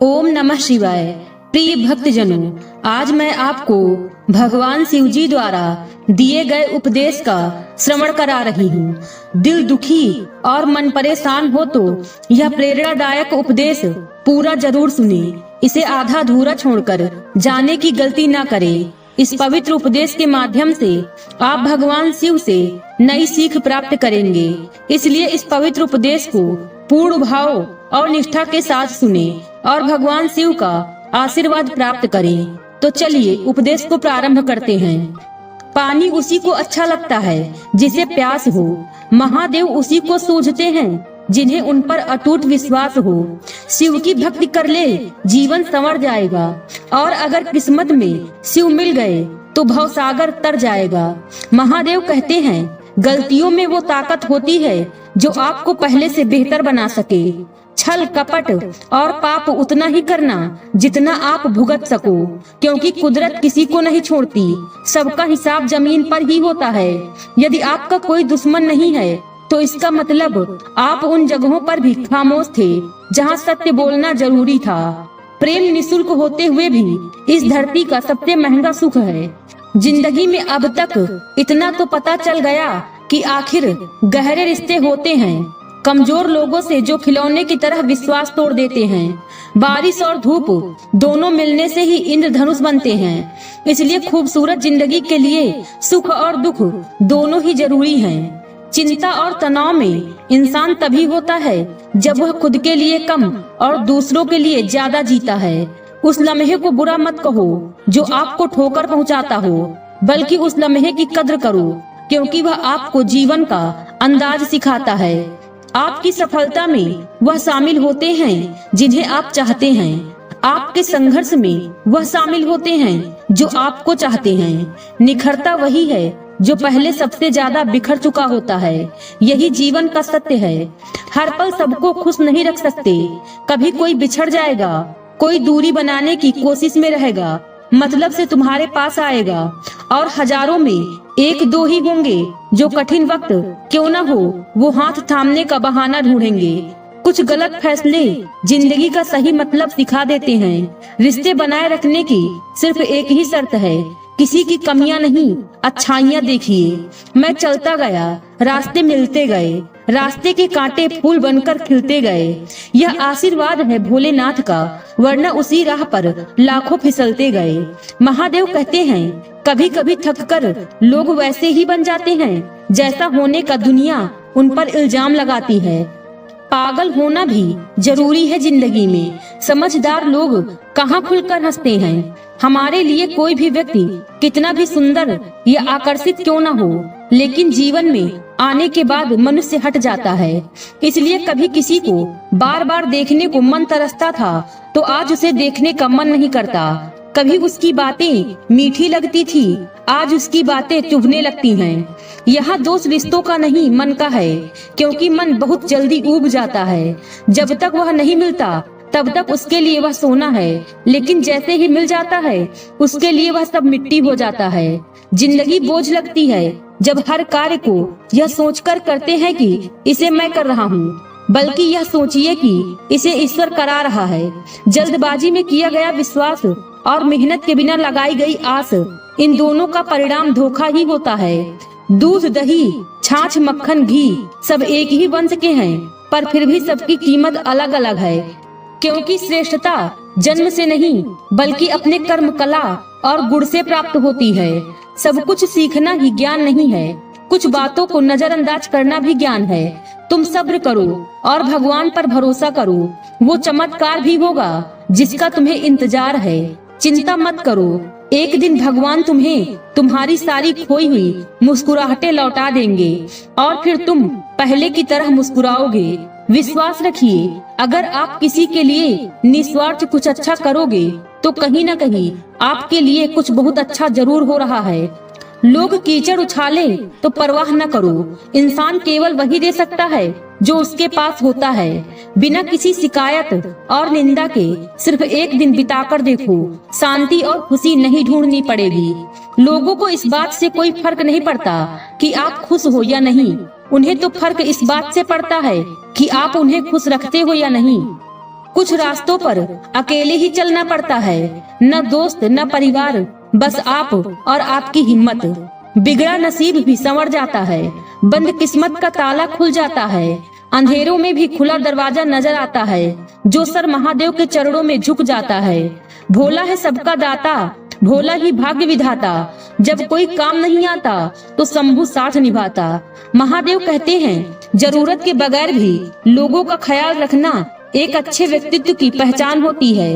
ओम नमः शिवाय। प्रिय भक्तजनों, आज मैं आपको भगवान शिव जी द्वारा दिए गए उपदेश का श्रवण करा रही हूँ। दिल दुखी और मन परेशान हो तो यह प्रेरणादायक उपदेश पूरा जरूर सुने। इसे आधा अधूरा छोड़कर जाने की गलती न करें। इस पवित्र उपदेश के माध्यम से आप भगवान शिव से नई सीख प्राप्त करेंगे। इसलिए इस पवित्र उपदेश को पूर्ण भाव और निष्ठा के साथ सुने और भगवान शिव का आशीर्वाद प्राप्त करें। तो चलिए उपदेश को प्रारंभ करते हैं। पानी उसी को अच्छा लगता है जिसे प्यास हो। महादेव उसी को सूझते हैं जिन्हें उन पर अटूट विश्वास हो। शिव की भक्ति कर ले, जीवन संवर जाएगा। और अगर किस्मत में शिव मिल गए तो भवसागर तर जाएगा। महादेव कहते हैं, गलतियों में वो ताकत होती है जो आपको पहले से बेहतर बना सके। छल कपट और पाप उतना ही करना जितना आप भुगत सको, क्योंकि कुदरत किसी को नहीं छोड़ती। सबका हिसाब जमीन पर ही होता है। यदि आपका कोई दुश्मन नहीं है तो इसका मतलब आप उन जगहों पर भी खामोश थे जहां सत्य बोलना जरूरी था। प्रेम निःशुल्क होते हुए भी इस धरती का सबसे महंगा सुख है। जिंदगी में अब तक इतना तो पता चल गया कि आखिर गहरे रिश्ते होते हैं कमजोर लोगों से जो खिलौने की तरह विश्वास तोड़ देते हैं। बारिश और धूप दोनों मिलने से ही इंद्रधनुष बनते हैं। इसलिए खूबसूरत जिंदगी के लिए सुख और दुख दोनों ही जरूरी हैं। चिंता और तनाव में इंसान तभी होता है जब वह खुद के लिए कम और दूसरों के लिए ज्यादा जीता है। उस लम्हे को बुरा मत कहो जो आपको ठोकर पहुंचाता हो, बल्कि उस लम्हे की कद्र करो, क्योंकि वह आपको जीवन का अंदाज सिखाता है। आपकी सफलता में वह शामिल होते हैं जिन्हें आप चाहते हैं। आपके संघर्ष में वह शामिल होते हैं जो आपको चाहते हैं। निखरता वही है जो पहले सबसे ज्यादा बिखर चुका होता है। यही जीवन का सत्य है। हर पल सबको खुश नहीं रख सकते। कभी कोई बिछड़ जाएगा, कोई दूरी बनाने की कोशिश में रहेगा, मतलब से तुम्हारे पास आएगा, और हजारों में एक दो ही होंगे जो कठिन वक्त क्यों न हो वो हाथ थामने का बहाना ढूंढेंगे। कुछ गलत फैसले जिंदगी का सही मतलब सिखा देते हैं। रिश्ते बनाए रखने की सिर्फ एक ही शर्त है, किसी की कमियां नहीं, अच्छाइयां देखिए। मैं चलता गया, रास्ते मिलते गए, रास्ते के कांटे फूल बनकर खिलते गए। यह आशीर्वाद है भोलेनाथ का, वरना उसी राह पर लाखों फिसलते गए। महादेव कहते हैं, कभी कभी थककर लोग वैसे ही बन जाते हैं जैसा होने का दुनिया उन पर इल्जाम लगाती है। पागल होना भी जरूरी है जिंदगी में। समझदार लोग कहाँ खुलकर हंसते हैं। हमारे लिए कोई भी व्यक्ति कितना भी सुंदर या आकर्षित क्यों न हो, लेकिन जीवन में आने के बाद मनुष्य हट जाता है। इसलिए कभी किसी को बार बार देखने को मन तरसता था तो आज उसे देखने का मन नहीं करता। कभी उसकी बातें मीठी लगती थी, आज उसकी बातें चुभने लगती हैं। यहाँ दोष रिश्तों का नहीं, मन का है, क्योंकि मन बहुत जल्दी ऊब जाता है। जब तक वह नहीं मिलता तब तक उसके लिए वह सोना है, लेकिन जैसे ही मिल जाता है उसके लिए वह सब मिट्टी हो जाता है। जिंदगी बोझ लगती है जब हर कार्य को यह सोचकर करते हैं कि इसे मैं कर रहा हूँ, बल्कि यह सोचिए कि इसे ईश्वर करा रहा है। जल्दबाजी में किया गया विश्वास और मेहनत के बिना लगाई गई आस, इन दोनों का परिणाम धोखा ही होता है। दूध दही छाछ मक्खन घी सब एक ही वंश के हैं, पर फिर भी सबकी कीमत अलग अलग है, क्योंकि श्रेष्ठता जन्म से नहीं बल्कि अपने कर्म कला और गुण से प्राप्त होती है। सब कुछ सीखना ही ज्ञान नहीं है, कुछ बातों को नजरअंदाज करना भी ज्ञान है। तुम सब्र करो और भगवान पर भरोसा करो, वो चमत्कार भी होगा जिसका तुम्हें इंतजार है। चिंता मत करो, एक दिन भगवान तुम्हें तुम्हारी सारी खोई हुई मुस्कुराहटें लौटा देंगे और फिर तुम पहले की तरह मुस्कुराओगे। विश्वास रखिए, अगर आप किसी के लिए निस्वार्थ कुछ अच्छा करोगे तो कहीं न कहीं आपके लिए कुछ बहुत अच्छा जरूर हो रहा है। लोग कीचड़ उछाले तो परवाह न करो। इंसान केवल वही दे सकता है जो उसके पास होता है। बिना किसी शिकायत और निंदा के सिर्फ एक दिन बिताकर देखो, शांति और खुशी नहीं ढूंढनी पड़ेगी। लोगों को इस बात से कोई फर्क नहीं पड़ता कि आप खुश हो या नहीं, उन्हें तो फर्क इस बात से पड़ता है कि आप उन्हें खुश रखते हो या नहीं। कुछ रास्तों पर अकेले ही चलना पड़ता है, न दोस्त न परिवार, बस आप और आपकी हिम्मत। बिगड़ा नसीब भी संवर जाता है, बंद किस्मत का ताला खुल जाता है, अंधेरों में भी खुला दरवाजा नजर आता है। जो सर महादेव के चरणों में झुक जाता है, भोला है सबका दाता, भोला ही भाग्य विधाता। जब कोई काम नहीं आता तो शंभू साथ निभाता। महादेव कहते हैं, जरूरत के बगैर भी लोगों का ख्याल रखना एक अच्छे व्यक्तित्व की पहचान होती है।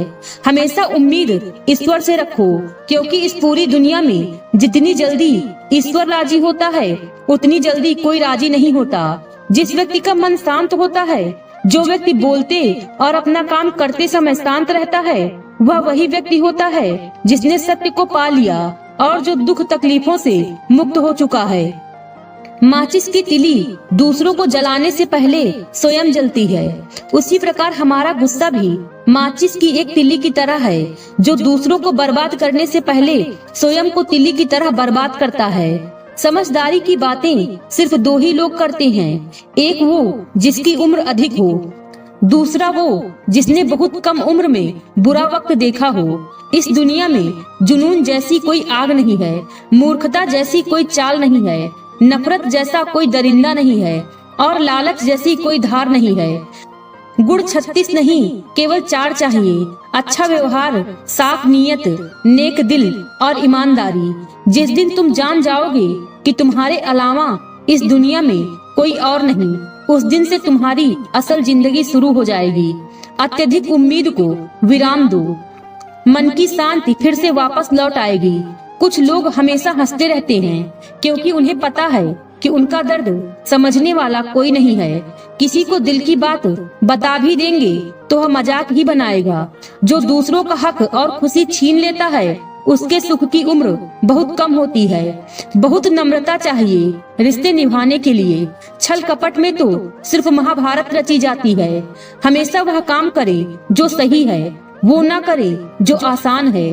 हमेशा उम्मीद ईश्वर से रखो, क्योंकि इस पूरी दुनिया में जितनी जल्दी ईश्वर राजी होता है, उतनी जल्दी कोई राजी नहीं होता। जिस व्यक्ति का मन शांत होता है, जो व्यक्ति बोलते और अपना काम करते समय शांत रहता है, वह वही व्यक्ति होता है जिसने सत्य को पा लिया और जो दुख तकलीफों से मुक्त हो चुका है। माचिस की तिली दूसरों को जलाने से पहले स्वयं जलती है, उसी प्रकार हमारा गुस्सा भी माचिस की एक तिली की तरह है, जो दूसरों को बर्बाद करने से पहले स्वयं को तिली की तरह बर्बाद करता है। समझदारी की बातें सिर्फ दो ही लोग करते हैं, एक वो जिसकी उम्र अधिक हो, दूसरा वो जिसने बहुत कम उम्र में बुरा वक्त देखा हो। इस दुनिया में जुनून जैसी कोई आग नहीं है, मूर्खता जैसी कोई चाल नहीं है, नफरत जैसा कोई दरिंदा नहीं है, और लालच जैसी कोई धार नहीं है। गुण 36 नहीं, केवल 4 चाहिए, अच्छा व्यवहार, साफ नीयत, नेक दिल और ईमानदारी। जिस दिन तुम जान जाओगे कि तुम्हारे अलावा इस दुनिया में कोई और नहीं, उस दिन से तुम्हारी असल जिंदगी शुरू हो जाएगी। अत्यधिक उम्मीद को विराम दो, मन की शांति फिर से वापस लौट आएगी। कुछ लोग हमेशा हंसते रहते हैं, क्योंकि उन्हें पता है कि उनका दर्द समझने वाला कोई नहीं है। किसी को दिल की बात बता भी देंगे तो वह मजाक ही बनाएगा। जो दूसरों का हक और खुशी छीन लेता है, उसके सुख की उम्र बहुत कम होती है। बहुत नम्रता चाहिए रिश्ते निभाने के लिए। छल कपट में तो सिर्फ महाभारत रची जाती है। हमेशा वह काम करे जो सही है, वो ना करे जो आसान है।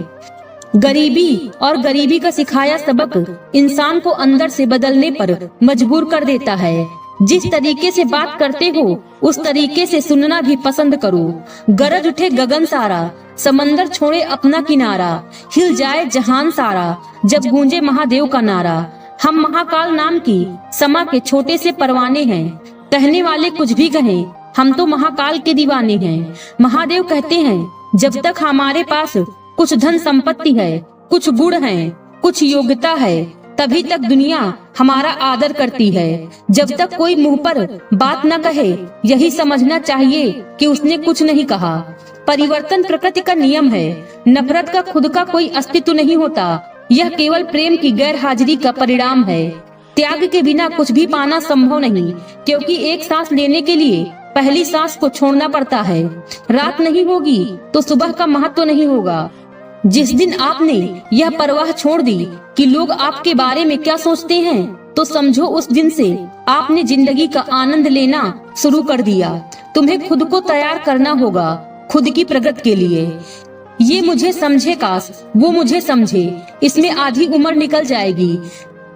गरीबी और गरीबी का सिखाया सबक इंसान को अंदर से बदलने पर मजबूर कर देता है। जिस तरीके से बात करते हो, उस तरीके से सुनना भी पसंद करो। गरज उठे गगन सारा, समंदर छोड़े अपना किनारा, हिल जाए जहान सारा, जब गूंजे महादेव का नारा। हम महाकाल नाम की समा के छोटे से परवाने हैं, कहने वाले कुछ भी कहें, हम तो महाकाल के दीवाने हैं। महादेव कहते हैं, जब तक हमारे पास कुछ धन संपत्ति है, कुछ गुण है, कुछ योग्यता है, तभी तक दुनिया हमारा आदर करती है। जब तक कोई मुंह पर बात न कहे, यही समझना चाहिए कि उसने कुछ नहीं कहा। परिवर्तन प्रकृति का नियम है। नफरत का खुद का कोई अस्तित्व नहीं होता, यह केवल प्रेम की गैर हाजिरी का परिणाम है। त्याग के बिना कुछ भी पाना संभव नहीं, क्योंकि एक सांस लेने के लिए पहली सांस को छोड़ना पड़ता है। रात नहीं होगी तो सुबह का महत्व नहीं होगा। जिस दिन आपने यह परवाह छोड़ दी कि लोग आपके बारे में क्या सोचते हैं, तो समझो उस दिन से आपने जिंदगी का आनंद लेना शुरू कर दिया। तुम्हें खुद को तैयार करना होगा खुद की प्रगति के लिए। ये मुझे समझे काश वो मुझे समझे, इसमें आधी उम्र निकल जाएगी।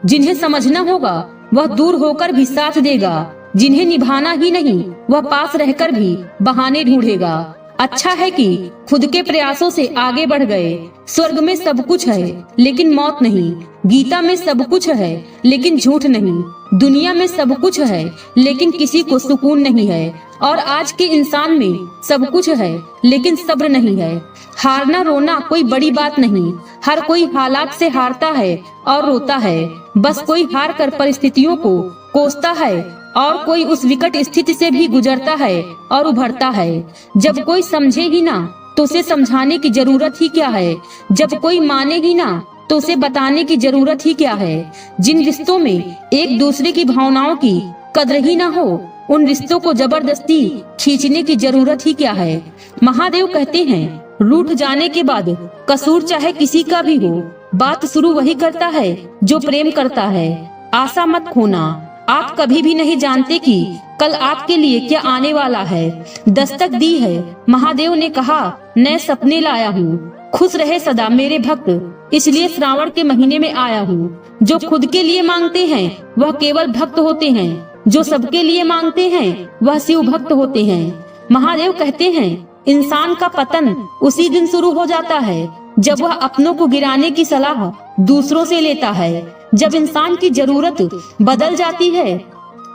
जिन्हें समझना होगा वह दूर होकर भी साथ देगा, जिन्हें निभाना ही नहीं वह पास रहकर भी बहाने ढूंढेगा। अच्छा है कि खुद के प्रयासों से आगे बढ़ गए। स्वर्ग में सब कुछ है लेकिन मौत नहीं, गीता में सब कुछ है लेकिन झूठ नहीं, दुनिया में सब कुछ है लेकिन किसी को सुकून नहीं है, और आज के इंसान में सब कुछ है लेकिन सब्र नहीं है। हारना रोना कोई बड़ी बात नहीं, हर कोई हालात से हारता है और रोता है। बस कोई हार कर परिस्थितियों को कोसता है और कोई उस विकट स्थिति से भी गुजरता है और उभरता है। जब कोई समझे ही ना तो उसे समझाने की जरूरत ही क्या है, जब कोई माने ही ना तो उसे बताने की जरूरत ही क्या है। जिन रिश्तों में एक दूसरे की भावनाओं की कद्र ही ना हो, उन रिश्तों को जबरदस्ती खींचने की जरूरत ही क्या है। महादेव कहते हैं, रूठ जाने के बाद कसूर चाहे किसी का भी हो, बात शुरू वही करता है जो प्रेम करता है। आशा मत खोना, आप कभी भी नहीं जानते कि कल आपके लिए क्या आने वाला है। दस्तक दी है, महादेव ने कहा, नए सपने लाया हूँ। खुश रहे सदा मेरे भक्त, इसलिए श्रावण के महीने में आया हूँ। जो खुद के लिए मांगते हैं वह केवल भक्त होते हैं, जो सबके लिए मांगते हैं वह शिव भक्त होते हैं। महादेव कहते हैं, इंसान का पतन उसी दिन शुरू हो जाता है जब वह अपनों को गिराने की सलाह दूसरों से लेता है। जब इंसान की जरूरत बदल जाती है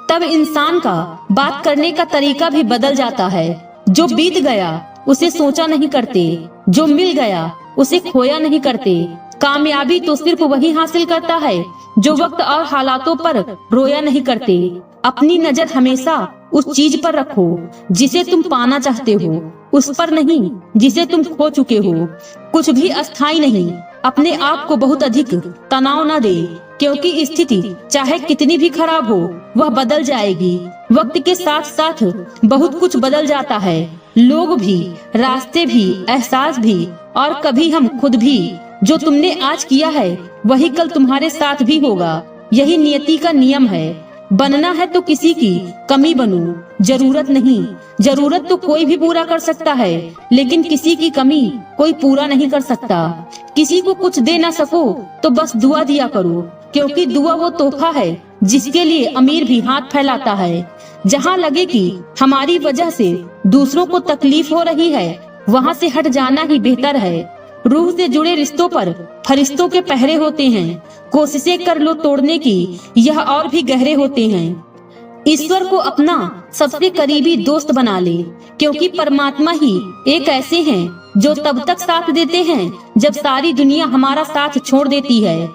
तब इंसान का बात करने का तरीका भी बदल जाता है। जो बीत गया उसे सोचा नहीं करते, जो मिल गया उसे खोया नहीं करते। कामयाबी तो सिर्फ वही हासिल करता है जो वक्त और हालातों पर रोया नहीं करते। अपनी नजर हमेशा उस चीज पर रखो जिसे तुम पाना चाहते हो, उस पर नहीं जिसे तुम खो चुके हो। कुछ भी अस्थायी नहीं। अपने आप को बहुत अधिक तनाव न दे, क्योंकि स्थिति चाहे कितनी भी खराब हो वह बदल जाएगी। वक्त के साथ साथ बहुत कुछ बदल जाता है, लोग भी, रास्ते भी, एहसास भी और कभी हम खुद भी। जो तुमने आज किया है वही कल तुम्हारे साथ भी होगा। यही नियति का नियम है। बनना है तो किसी की कमी बनो, जरूरत नहीं। जरूरत तो कोई भी पूरा कर सकता है, लेकिन किसी की कमी कोई पूरा नहीं कर सकता। किसी को कुछ दे ना सको तो बस दुआ दिया करो, क्योंकि दुआ वो तोहफा है जिसके लिए अमीर भी हाथ फैलाता है। जहाँ लगे कि हमारी वजह से दूसरों को तकलीफ हो रही है, वहाँ से हट जाना ही बेहतर है। रूह से जुड़े रिश्तों पर फरिश्तों के पहरे होते हैं। कोशिशें कर लो तोड़ने की, यह और भी गहरे होते हैं। ईश्वर को अपना सबसे करीबी दोस्त बना ले, क्योंकि परमात्मा ही एक ऐसे हैं जो तब तक साथ देते हैं जब सारी दुनिया हमारा साथ छोड़ देती है।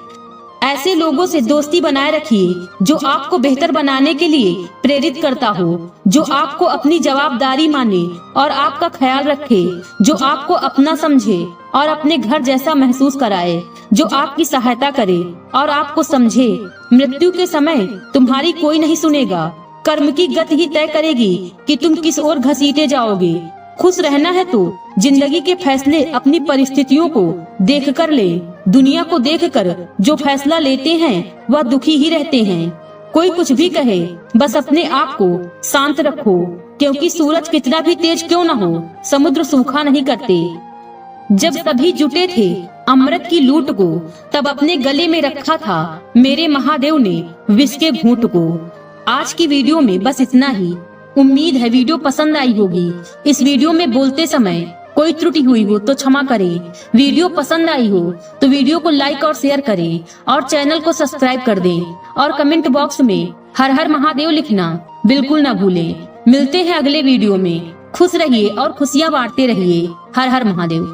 ऐसे लोगों से दोस्ती बनाए रखिए जो आपको बेहतर बनाने के लिए प्रेरित करता हो, जो आपको अपनी जवाबदारी माने और आपका ख्याल रखे, जो आपको अपना समझे और अपने घर जैसा महसूस कराए, जो आपकी सहायता करे और आपको समझे। मृत्यु के समय तुम्हारी कोई नहीं सुनेगा। कर्म की गति ही तय करेगी कि तुम किस ओर घसीटे जाओगे। खुश रहना है तो जिंदगी के फैसले अपनी परिस्थितियों को देख कर ले। दुनिया को देखकर जो फैसला लेते हैं वह दुखी ही रहते हैं। कोई कुछ भी कहे, बस अपने आप को शांत रखो, क्योंकि सूरज कितना भी तेज क्यों न हो, समुद्र सूखा नहीं करते। जब सभी जुटे थे अमृत की लूट को, तब अपने गले में रखा था मेरे महादेव ने विष के घूंट को। आज की वीडियो में बस इतना ही। उम्मीद है वीडियो पसंद आई होगी। इस वीडियो में बोलते समय कोई त्रुटि हुई हो तो क्षमा करें। वीडियो पसंद आई हो तो वीडियो को लाइक और शेयर करें और चैनल को सब्सक्राइब कर दें और कमेंट बॉक्स में हर हर महादेव लिखना बिल्कुल न भूलें। मिलते हैं अगले वीडियो में। खुश रहिए और खुशियाँ बांटते रहिए। हर हर महादेव।